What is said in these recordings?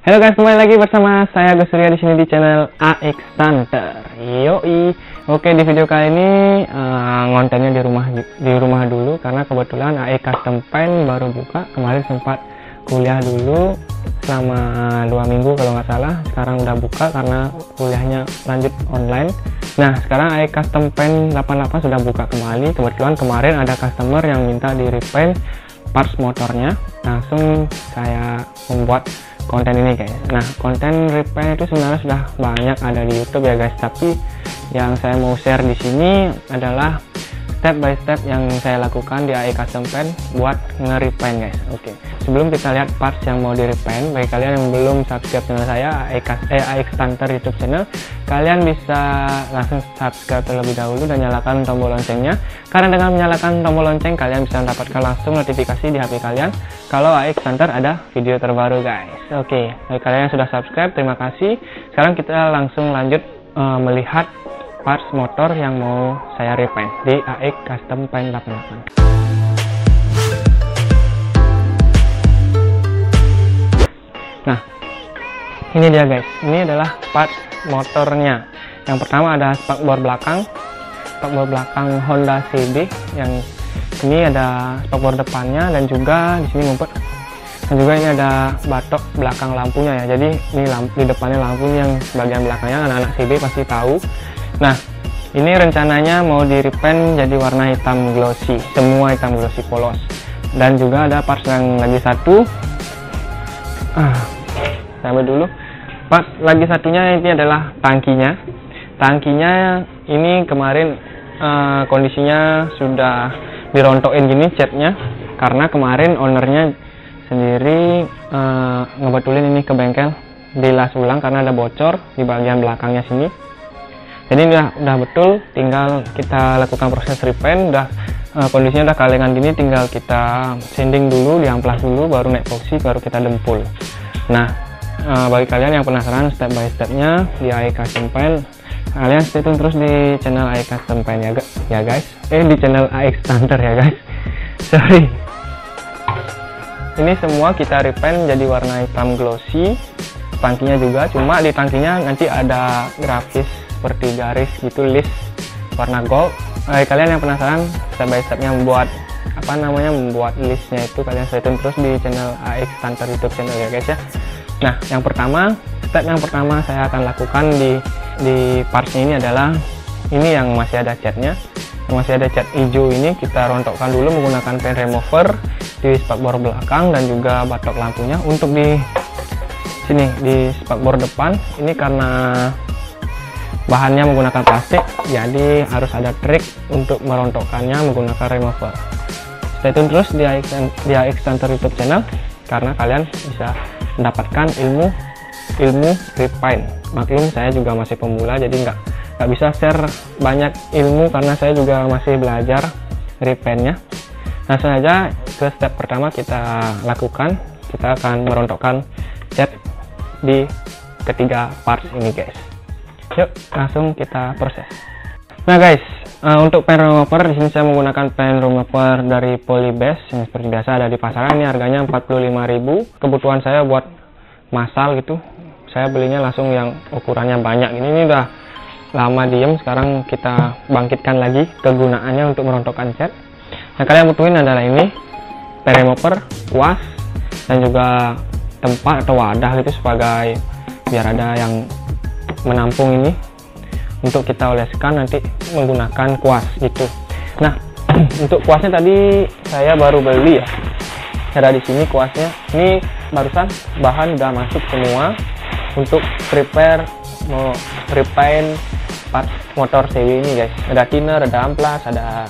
Halo guys, kembali lagi bersama saya Agus Surya di sini di channel AX Stunter. Yoi. Oke, di video kali ini ngontennya di rumah dulu karena kebetulan AX Custom Paint baru buka. Kemarin sempat kuliah dulu selama 2 minggu kalau nggak salah. Sekarang udah buka karena kuliahnya lanjut online. Nah, sekarang AX Custom Paint 88 sudah buka kembali. Kebetulan kemarin ada customer yang minta di repaint parts motornya. Langsung saya membuat konten ini guys. Nah, konten repaint itu sebenarnya sudah banyak ada di YouTube ya guys, tapi yang saya mau share di sini adalah step by step yang saya lakukan di AX Custom Paint buat nge-repaint guys. Oke, sebelum kita lihat parts yang mau di repaint, bagi kalian yang belum subscribe channel saya AX Stunter YouTube channel, kalian bisa langsung subscribe terlebih dahulu dan nyalakan tombol loncengnya, karena dengan menyalakan tombol lonceng kalian bisa mendapatkan langsung notifikasi di HP kalian kalau AX Stunter ada video terbaru guys. Oke, bagi kalian yang sudah subscribe, terima kasih. Sekarang kita langsung lanjut melihat parts motor yang mau saya repaint di AX Custom Paint 88. Nah, ini dia guys, ini adalah parts motornya. Yang pertama ada spakbor belakang Honda CB, yang ini ada spakbor depannya dan juga di sini ngumpet. Dan juga ini ada batok belakang lampunya ya. Jadi ini di depannya lampunya, yang bagian belakangnya anak-anak CB pasti tahu. Nah, ini rencananya mau di repaint jadi warna hitam glossy, semua hitam glossy polos. Dan juga ada parts yang lagi satu. Sampai dulu. Part lagi satunya ini adalah tangkinya. Tangkinya ini kemarin kondisinya sudah dirontokin gini catnya, karena kemarin ownernya sendiri ngebetulin ini ke bengkel, dilas ulang karena ada bocor di bagian belakangnya sini. Jadi udah betul, tinggal kita lakukan proses repaint. Kondisinya udah kalengan gini, tinggal kita sanding dulu, diamplas dulu, baru naik epoxy, baru kita dempul. Nah, bagi kalian yang penasaran step by stepnya di AX Custom Paint, kalian stay tune terus di channel AX Custom Paint ya guys. Di channel AX Stunter ya guys. Sorry. Ini semua kita repaint jadi warna hitam glossy. Tangkinya juga, cuma di tangkinya nanti ada grafis seperti garis gitu, list warna gold. Kalian yang penasaran step by stepnya membuat membuat listnya itu, kalian stay tune terus di channel AX Stunter YouTube channel ya guys ya. Nah, step yang pertama saya akan lakukan di partsnya ini adalah ini yang masih ada catnya, yang masih ada cat hijau ini kita rontokkan dulu menggunakan paint remover di spakbor belakang dan juga batok lampunya. Untuk di sini di spakbor depan ini karena bahannya menggunakan plastik, jadi harus ada trik untuk merontokkannya menggunakan remover. Stay tune terus di AX Stunter YouTube channel, karena kalian bisa mendapatkan ilmu repaint. Maklum saya juga masih pemula, jadi nggak bisa share banyak ilmu karena saya juga masih belajar repaintnya. Langsung aja ke step pertama kita lakukan, kita akan merontokkan cat di ketiga parts ini guys. Yuk, langsung kita proses. Nah guys, untuk paint remover di sini saya menggunakan paint remover dari Polybase yang seperti biasa ada di pasaran. Ini harganya 45.000. Kebutuhan saya buat massal gitu, saya belinya langsung yang ukurannya banyak. Ini udah lama diem, sekarang kita bangkitkan lagi kegunaannya untuk merontokkan cat. Yang kalian butuhin adalah ini paint remover, kuas, dan juga tempat atau wadah gitu sebagai biar ada yang menampung ini untuk kita oleskan nanti menggunakan kuas gitu. Nah, untuk kuasnya tadi saya baru beli ya, ada di sini kuasnya. Ini barusan bahan udah masuk semua untuk prepare mau repaint part motor CW ini guys. Ada thinner, ada amplas, ada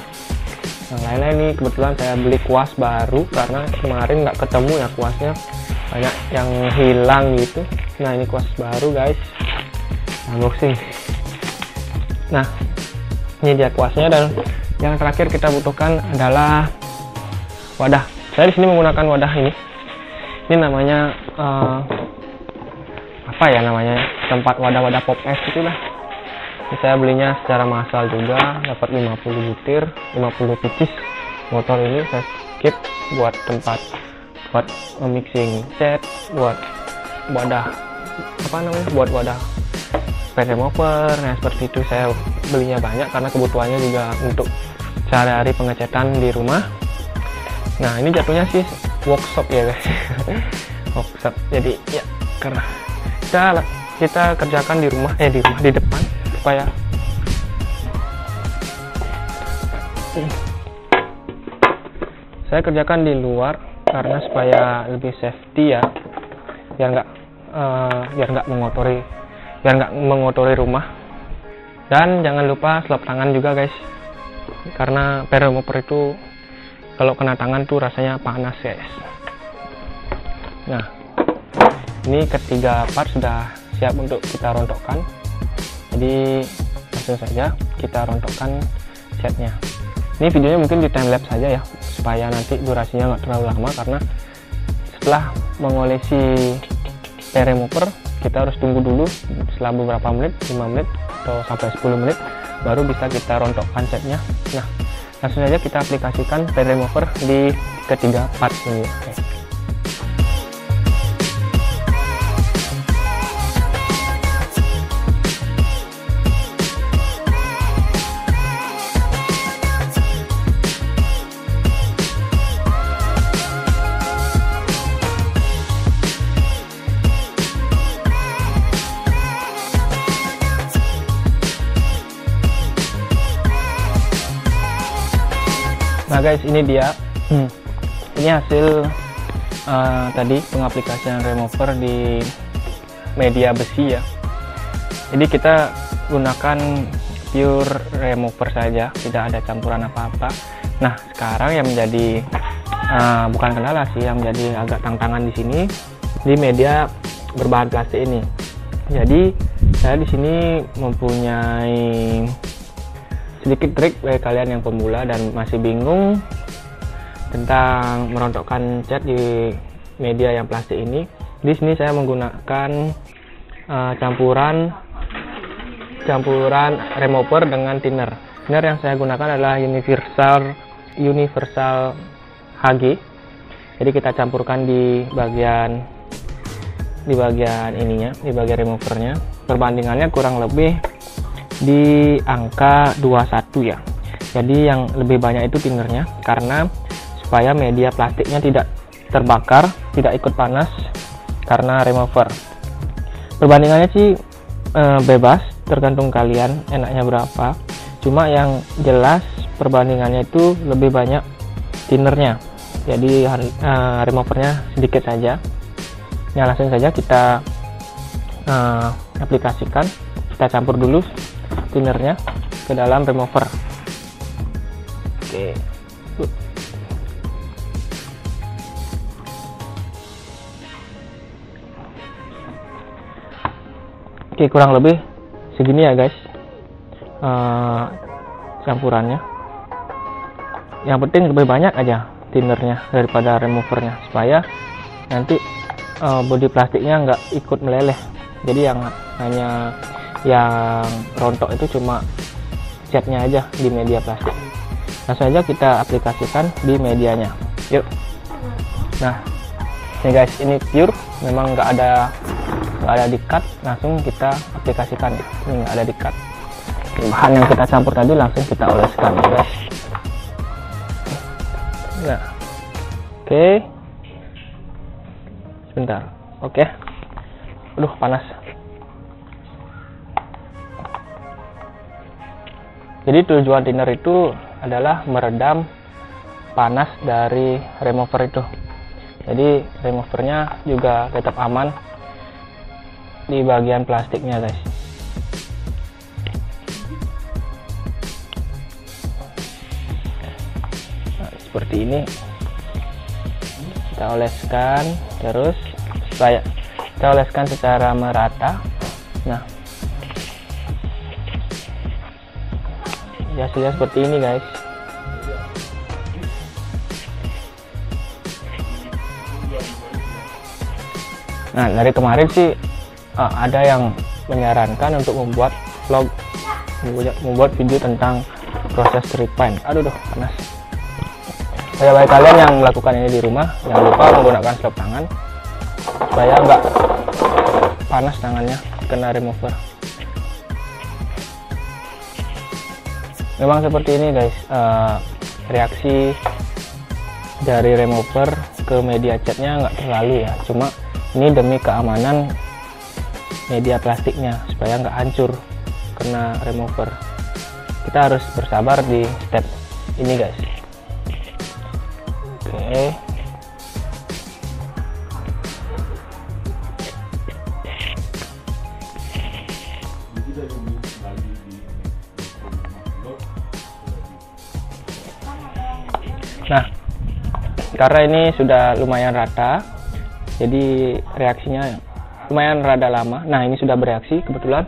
yang lain-lain. Ini kebetulan saya beli kuas baru karena kemarin nggak ketemu ya kuasnya, banyak yang hilang gitu. Nah, ini kuas baru guys, unboxing. Nah, ini dia kuasnya, dan yang terakhir kita butuhkan adalah wadah. Saya di sini menggunakan wadah ini. Ini namanya tempat wadah-wadah pop es itulah. Saya belinya secara massal juga, dapat 50 butir, 50 pieces. Motor ini saya skip buat tempat buat mixing cat, buat wadah buat wadah spare remover. Nah seperti itu, saya belinya banyak karena kebutuhannya juga untuk sehari-hari pengecatan di rumah. Nah ini jatuhnya sih workshop ya guys. Workshop, jadi ya karena kita kerjakan di rumah di depan supaya saya kerjakan di luar karena supaya lebih safety ya, biar nggak mengotori rumah. Dan jangan lupa selop tangan juga guys, karena spare remover itu kalau kena tangan tuh rasanya panas guys. Nah ini ketiga part sudah siap untuk kita rontokkan, jadi langsung saja kita rontokkan setnya. Ini videonya mungkin di time lapse saja ya, supaya nanti durasinya nggak terlalu lama, karena setelah mengolesi spare remover kita harus tunggu dulu setelah beberapa menit, 5 menit atau sampai 10 menit baru bisa kita rontokkan setnya. Nah langsung saja kita aplikasikan spare remover di ketiga part ini. Oke. Nah guys, ini dia ini hasil tadi pengaplikasian remover di media besi ya. Jadi kita gunakan pure remover saja, tidak ada campuran apa-apa. Nah sekarang yang menjadi bukan kendala sih, yang menjadi agak tantangan di sini di media berbahan plastik ini. Jadi saya di sini mempunyai sedikit trik bagi kalian yang pemula dan masih bingung tentang merontokkan cat di media yang plastik ini. Di sini saya menggunakan campuran remover dengan thinner. Thinner yang saya gunakan adalah universal HG. Jadi kita campurkan di bagian ininya, di bagian removernya. Perbandingannya kurang lebih di angka 21 ya. Jadi yang lebih banyak itu thinnernya, karena supaya media plastiknya tidak terbakar, tidak ikut panas karena remover. Perbandingannya sih bebas, tergantung kalian enaknya berapa. Cuma yang jelas perbandingannya itu lebih banyak thinnernya, jadi removernya sedikit saja. Nah langsung saja kita aplikasikan. Kita campur dulu thinnernya ke dalam remover. Oke, kurang lebih segini ya guys campurannya. Yang penting lebih banyak aja thinnernya daripada removernya, supaya nanti bodi plastiknya nggak ikut meleleh. Jadi yang rontok itu cuma catnya aja di media plastik. Langsung aja kita aplikasikan di medianya. Yuk. Nah ini guys, ini pure, memang nggak ada di cut, langsung kita aplikasikan. Ini nggak ada di cut. Bahan yang kita campur tadi langsung kita oleskan ya guys. Nah oke, sebentar. Oke, aduh panas. Jadi tujuan thinner itu adalah meredam panas dari remover itu. Jadi removernya juga tetap aman di bagian plastiknya guys. Nah, seperti ini kita oleskan terus, supaya kita oleskan secara merata. Nah hasilnya seperti ini guys. Nah dari kemarin sih ada yang menyarankan untuk membuat vlog, membuat video tentang proses strip paint. Aduh panas. Bagi kalian yang melakukan ini di rumah, jangan lupa menggunakan selop tangan supaya nggak panas tangannya kena remover. Memang seperti ini guys, reaksi dari remover ke media catnya nggak terlalu ya, cuma ini demi keamanan media plastiknya supaya nggak hancur kena remover. Kita harus bersabar di step ini guys. Oke. Nah, karena ini sudah lumayan rata, jadi reaksinya lumayan rada lama. Nah, ini sudah bereaksi kebetulan.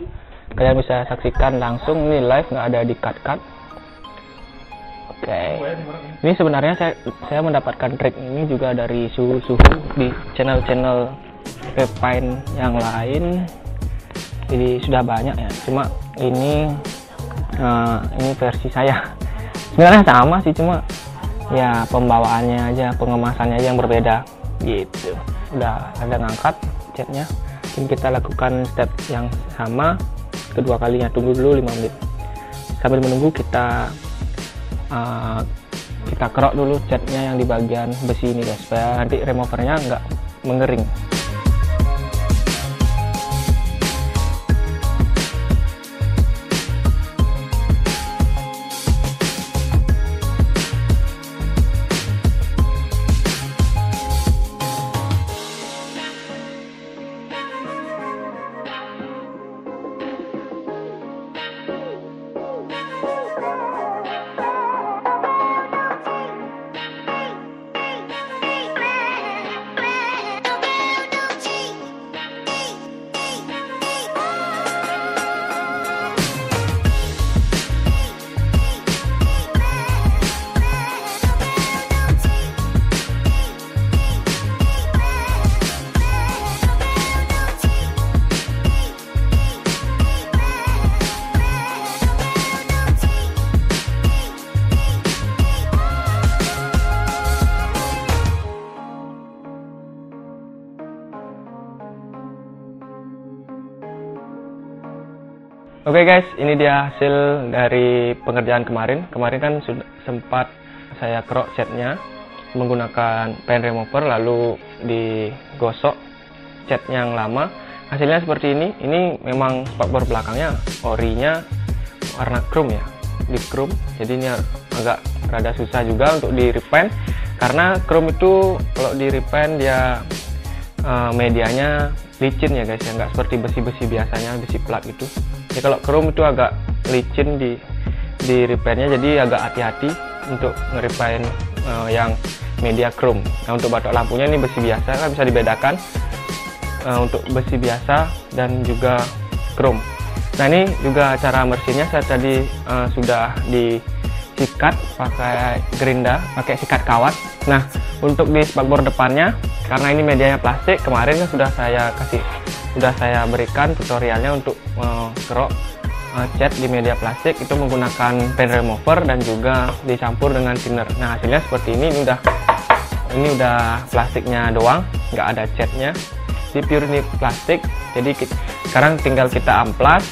Kalian bisa saksikan langsung, ini live, nggak ada di cut. Oke. Ini sebenarnya saya mendapatkan trik ini juga dari suhu-suhu di channel-channel Repine yang lain. Jadi sudah banyak ya. Cuma ini versi saya. Sebenarnya sama sih, cuma ya pembawaannya aja, pengemasannya aja yang berbeda gitu. Udah ada ngangkat catnya, mungkin kita lakukan step yang sama kedua kalinya. Tunggu dulu 5 menit. Sambil menunggu kita kerok dulu catnya yang di bagian besi ini guys, supaya nanti removernya nggak mengering. Oke guys, ini dia hasil dari pengerjaan kemarin. Kemarin kan sudah sempat saya kerok catnya menggunakan pen remover, lalu digosok catnya yang lama. Hasilnya seperti ini. Ini memang spakbor belakangnya orinya warna chrome ya, di chrome. Jadi ini agak rada susah juga untuk di repaint, karena chrome itu kalau di repaint dia medianya licin ya guys ya, nggak seperti besi-besi biasanya, besi plat gitu. Jadi kalau chrome itu agak licin di repaintnya, jadi agak hati-hati untuk nge-repaint yang media chrome. Nah, untuk batok lampunya ini besi biasa, kan bisa dibedakan untuk besi biasa dan juga chrome. Nah, ini juga cara bersihnya. Saya tadi sudah disikat pakai gerinda, pakai sikat kawat. Nah, untuk di spakbor depannya, karena ini medianya plastik, kemarin kan sudah saya berikan tutorialnya untuk kerok cat di media plastik itu menggunakan pen remover dan juga dicampur dengan thinner. Nah, hasilnya seperti ini. Ini udah plastiknya doang, nggak ada catnya, di pure ini plastik. Jadi sekarang tinggal kita amplas,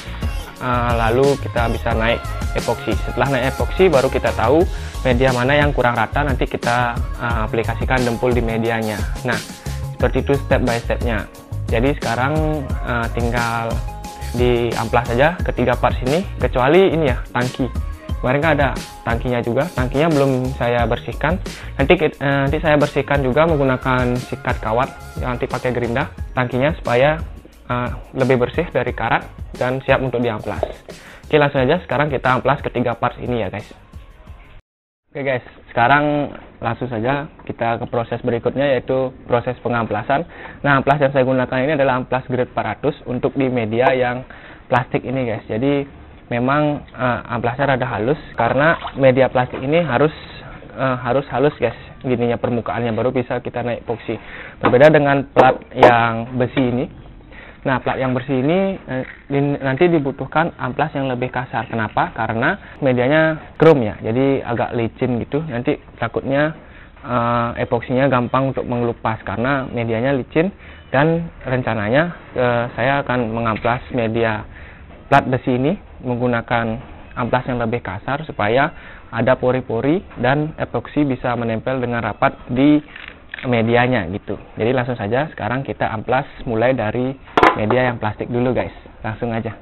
lalu kita bisa naik epoksi. Setelah naik epoksi baru kita tahu media mana yang kurang rata, nanti kita aplikasikan dempul di medianya. Nah, seperti itu step by stepnya. Jadi sekarang tinggal di amplas saja ketiga part sini, kecuali ini ya, tangki. Kemarin kan ada tangkinya juga, tangkinya belum saya bersihkan. Nanti saya bersihkan juga menggunakan sikat kawat yang nanti pakai gerinda tangkinya, supaya lebih bersih dari karat dan siap untuk diamplas. Oke, langsung aja sekarang kita amplas ketiga part ini ya guys. Oke guys, sekarang langsung saja kita ke proses berikutnya, yaitu proses pengamplasan. Nah, amplas yang saya gunakan ini adalah amplas grade 400 untuk di media yang plastik ini guys. Jadi memang amplasnya rada halus, karena media plastik ini harus halus guys, gininya permukaannya, baru bisa kita naik epoksi. Berbeda dengan plat yang besi ini. Nah, plat yang bersih ini nanti dibutuhkan amplas yang lebih kasar. Kenapa? Karena medianya chrome ya, jadi agak licin gitu. Nanti takutnya epoksinya gampang untuk mengelupas karena medianya licin, dan rencananya saya akan mengamplas media plat besi ini menggunakan amplas yang lebih kasar supaya ada pori-pori dan epoksi bisa menempel dengan rapat di medianya gitu. Jadi langsung saja sekarang kita amplas mulai dari media yang plastik dulu guys. Langsung aja.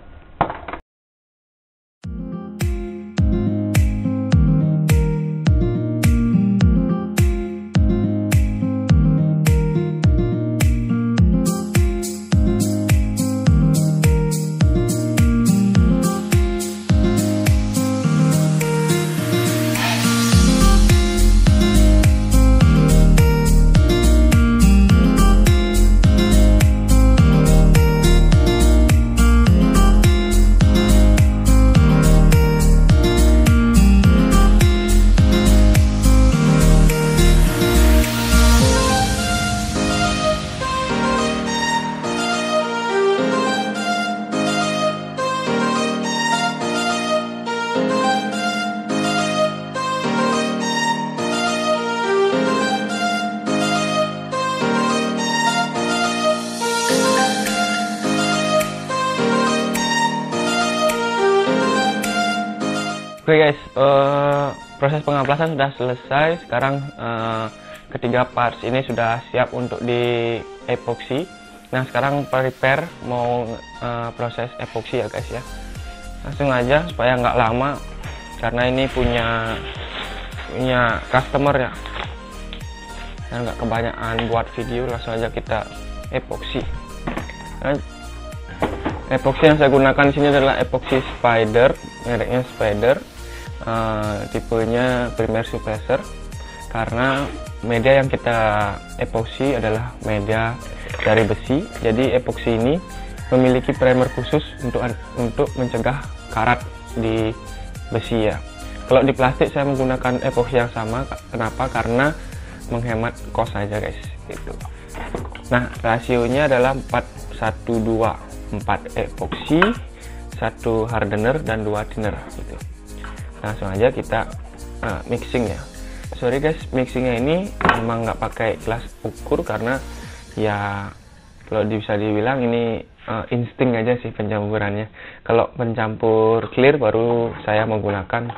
Oke guys, proses pengamplasan sudah selesai. Sekarang ketiga parts ini sudah siap untuk di epoksi. Nah sekarang prepare mau proses epoksi ya guys ya. Langsung aja supaya nggak lama, karena ini punya customer ya, dan nggak kebanyakan buat video. Langsung aja kita epoksi. Nah, epoksi yang saya gunakan di sini adalah epoksi Spider, mereknya Spider. Tipenya primer suppressor, karena media yang kita epoksi adalah media dari besi. Jadi epoksi ini memiliki primer khusus untuk mencegah karat di besi ya. Kalau di plastik saya menggunakan epoksi yang sama. Kenapa? Karena menghemat cost aja guys gitu. Nah rasionya adalah 4:1:2, 4 epoksi, 1 hardener dan 2 thinner gitu. Langsung aja kita mixing ya. Sorry guys, mixingnya ini memang nggak pakai gelas ukur karena ya kalau bisa dibilang ini insting aja sih pencampurannya. Kalau pencampur clear baru saya menggunakan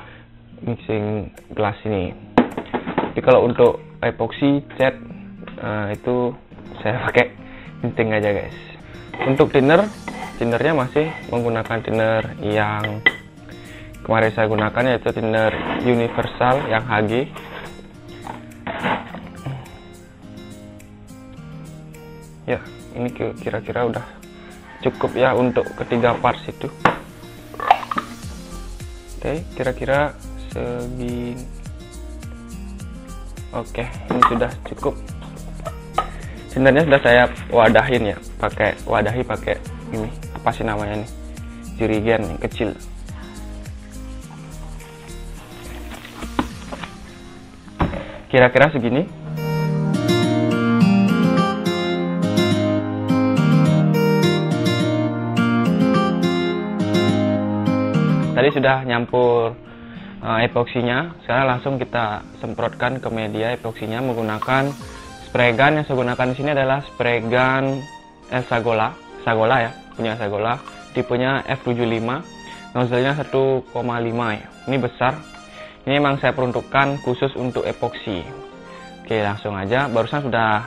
mixing gelas ini. Tapi kalau untuk epoksi cat itu saya pakai insting aja guys. Untuk thinnernya masih menggunakan thinner yang kemarin saya gunakan, yaitu thinner universal yang HG. Ya ini kira-kira udah cukup ya untuk ketiga parts itu. Oke, kira-kira segini. Oke, ini sudah cukup. Thinnernya sudah saya wadahin ya, pakai ini apa sih namanya nih, jerigen yang kecil. Kira-kira segini. Tadi sudah nyampur epoksinya. Sekarang langsung kita semprotkan ke media epoksinya menggunakan spray gun. Yang saya gunakan di sini adalah spray gun Sagola ya, punya Sagola, tipenya F75, nozzle-nya 1,5 ya. Ini besar. Ini memang saya peruntukkan khusus untuk epoksi. Oke, langsung aja. Barusan sudah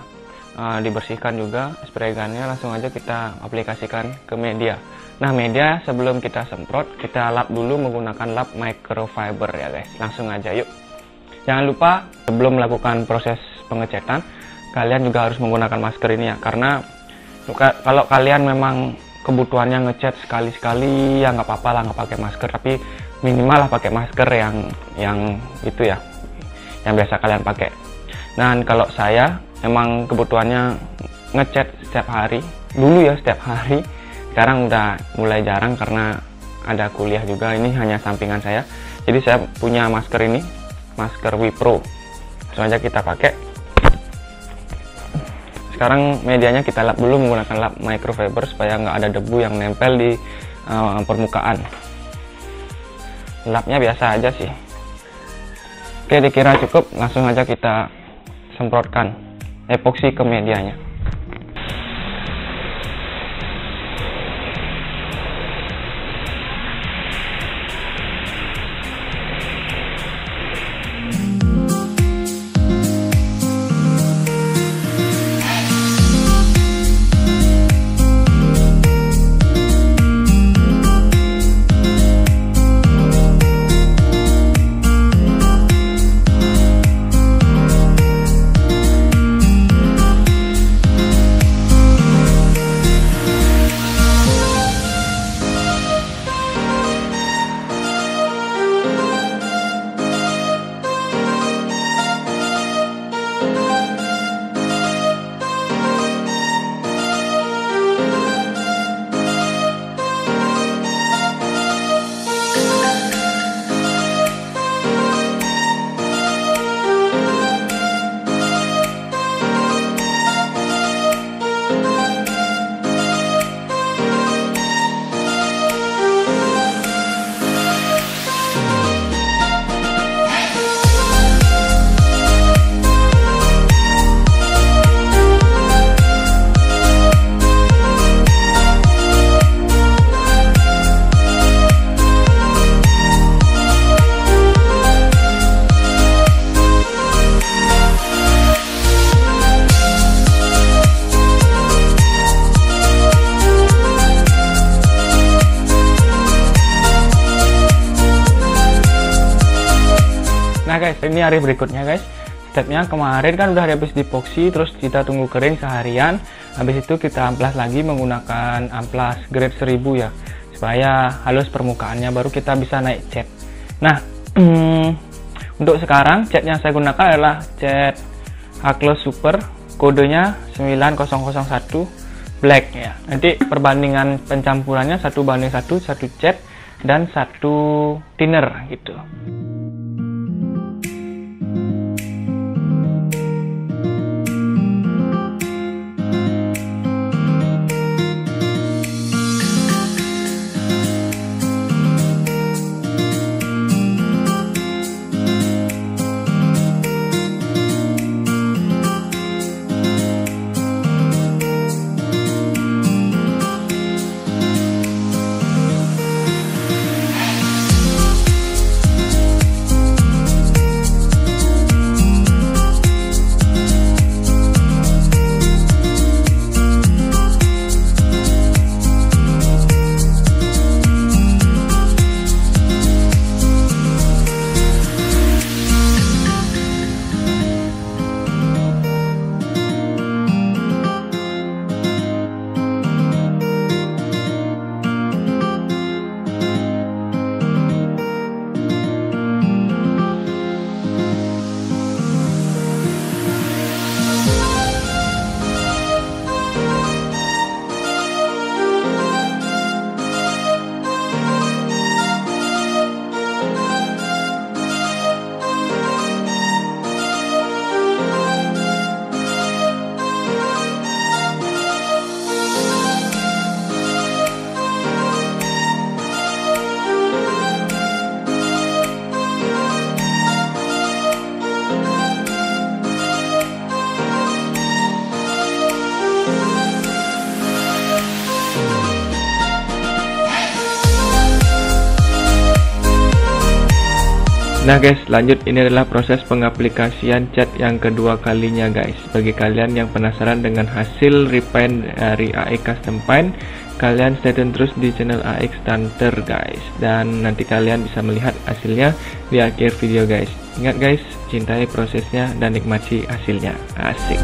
dibersihkan juga spray gunnya. Langsung aja kita aplikasikan ke media. Nah, media sebelum kita semprot, kita lap dulu menggunakan lap microfiber ya guys. Langsung aja yuk. Jangan lupa sebelum melakukan proses pengecetan, kalian juga harus menggunakan masker ini ya. Karena kalau kalian memang kebutuhannya ngecat sekali-sekali ya nggak apa-apa lah nggak pakai masker, tapi minimal lah pakai masker yang itu ya, yang biasa kalian pakai. Dan kalau saya emang kebutuhannya ngecat setiap hari, dulu ya setiap hari, sekarang udah mulai jarang karena ada kuliah juga. Ini hanya sampingan saya, jadi saya punya masker ini, masker Wipro. Langsung aja kita pakai. Sekarang medianya kita lap dulu menggunakan lap microfiber supaya nggak ada debu yang nempel di permukaan. Lapnya biasa aja sih. Oke, dikira cukup. Langsung aja kita semprotkan epoksi ke medianya. Nah guys, ini hari berikutnya guys. Stepnya kemarin kan udah habis dipoksi, terus kita tunggu kering seharian. Habis itu kita amplas lagi menggunakan amplas grade 1000 ya, supaya halus permukaannya, baru kita bisa naik cat. Nah untuk sekarang cat yang saya gunakan adalah cat Aclos Super, kodenya 9001 black ya. Nanti perbandingan pencampurannya 1:1, 1 cat dan 1 thinner gitu. Nah guys, lanjut, ini adalah proses pengaplikasian cat yang kedua kalinya guys. Bagi kalian yang penasaran dengan hasil repaint dari AX Custom Paint, kalian stay tune terus di channel AX Stunter guys, dan nanti kalian bisa melihat hasilnya di akhir video guys. Ingat guys, cintai prosesnya dan nikmati hasilnya. Asik.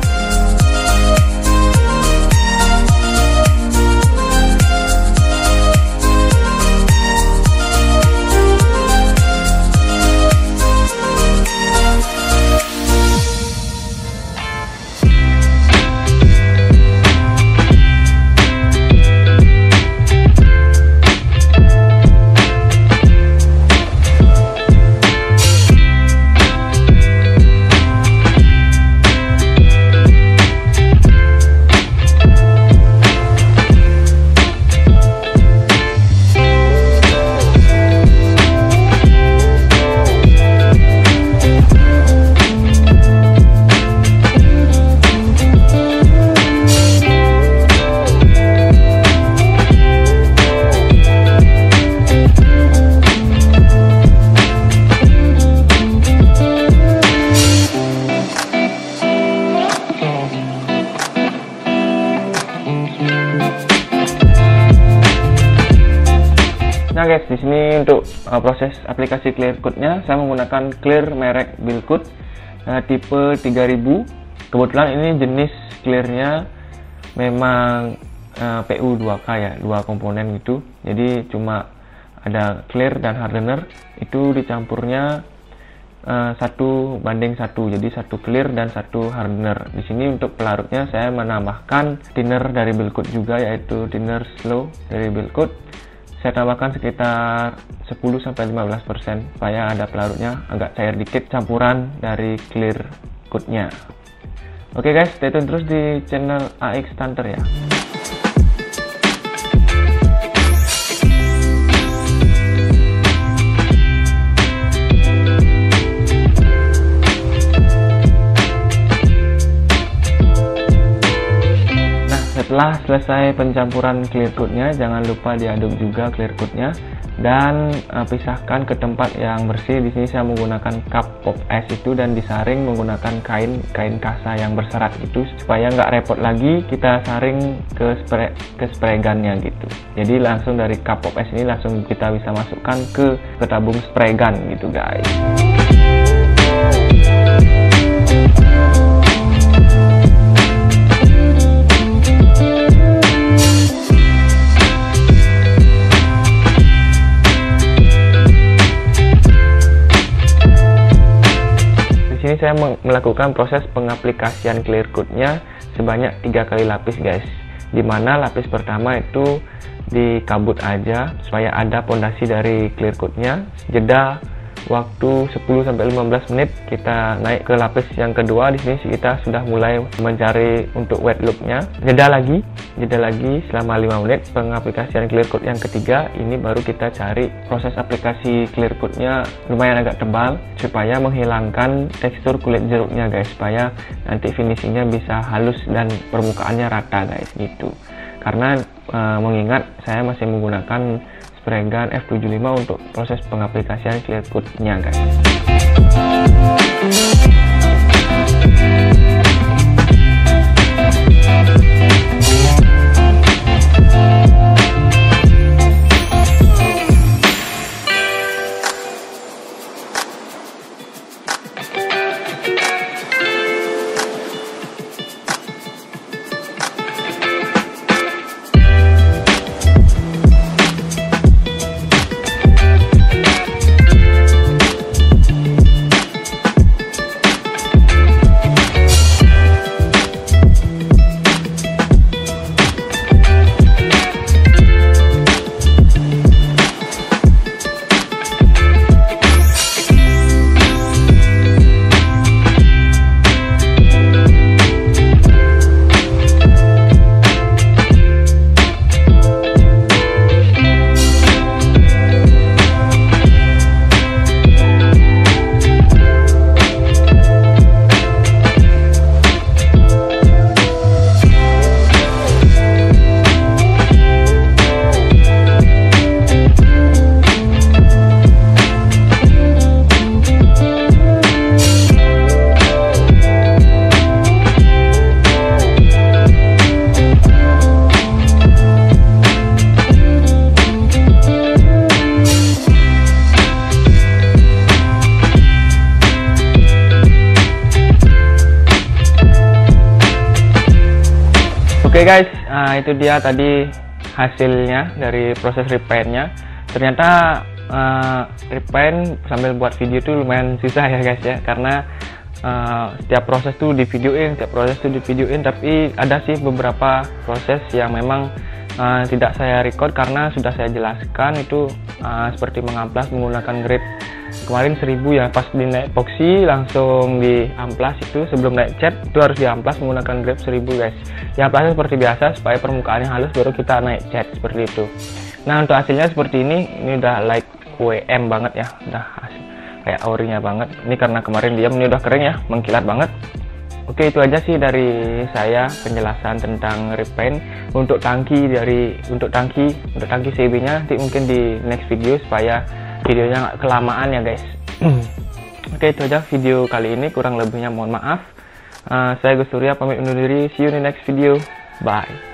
Nah guys, di sini untuk proses aplikasi clear code-nya saya menggunakan clear merek Bilcode tipe 3000. Kebetulan ini jenis clearnya memang PU2K ya, 2 komponen gitu. Jadi cuma ada clear dan hardener, itu dicampurnya 1:1, jadi 1 clear dan 1 hardener. Di sini untuk pelarutnya saya menambahkan thinner dari Bilcode juga, yaitu thinner slow dari Bilcode. Saya tambahkan sekitar 10-15% supaya ada pelarutnya agak cair dikit, campuran dari clear code-nya. Oke guys, stay tune terus di channel AX Stunter ya. Setelah selesai pencampuran clear code-nya, jangan lupa diaduk juga clear code-nya dan pisahkan ke tempat yang bersih. Di sini saya menggunakan cup pop ice itu dan disaring menggunakan kain kasa yang berserat itu supaya nggak repot lagi kita saring ke spray gun-nya gitu. Jadi langsung dari cup pop ice ini langsung kita bisa masukkan ke tabung spray gun gitu guys. Ini saya melakukan proses pengaplikasian clear code-nya sebanyak 3 kali lapis guys, dimana lapis pertama itu dikabut aja supaya ada pondasi dari clear code-nya. Jeda waktu 10-15 menit kita naik ke lapis yang kedua. Di sini kita sudah mulai mencari untuk wet loop-nya. Jeda lagi selama 5 menit pengaplikasian clear code yang ketiga. Ini baru kita cari proses aplikasi clear code-nya lumayan agak tebal supaya menghilangkan tekstur kulit jeruknya guys, supaya nanti finishingnya bisa halus dan permukaannya rata guys gitu. Karena mengingat saya masih menggunakan spray gun F75 untuk proses pengaplikasian clear code-nya guys. Oke guys, itu dia tadi hasilnya dari proses repaint-nya. Ternyata repaint sambil buat video itu lumayan susah ya guys ya, karena setiap proses tuh di videoin, tapi ada sih beberapa proses yang memang tidak saya record karena sudah saya jelaskan itu seperti mengamplas menggunakan grade kemarin 1000 ya, pas di naik epoxy langsung di amplas itu sebelum naik cat itu harus diamplas menggunakan grade 1000 guys. Ya amplasnya seperti biasa supaya permukaannya halus baru kita naik cat seperti itu. Nah untuk hasilnya seperti ini udah like WM banget ya, udah kayak orinya banget. Ini karena kemarin diam, ini udah kering ya, mengkilat banget. Oke, itu aja sih dari saya penjelasan tentang repaint untuk tangki CB-nya. Nanti mungkin di next video supaya videonya nggak kelamaan ya guys. Oke, itu aja video kali ini, kurang lebihnya mohon maaf. Saya Gus Surya pamit undur diri, see you in the next video, bye.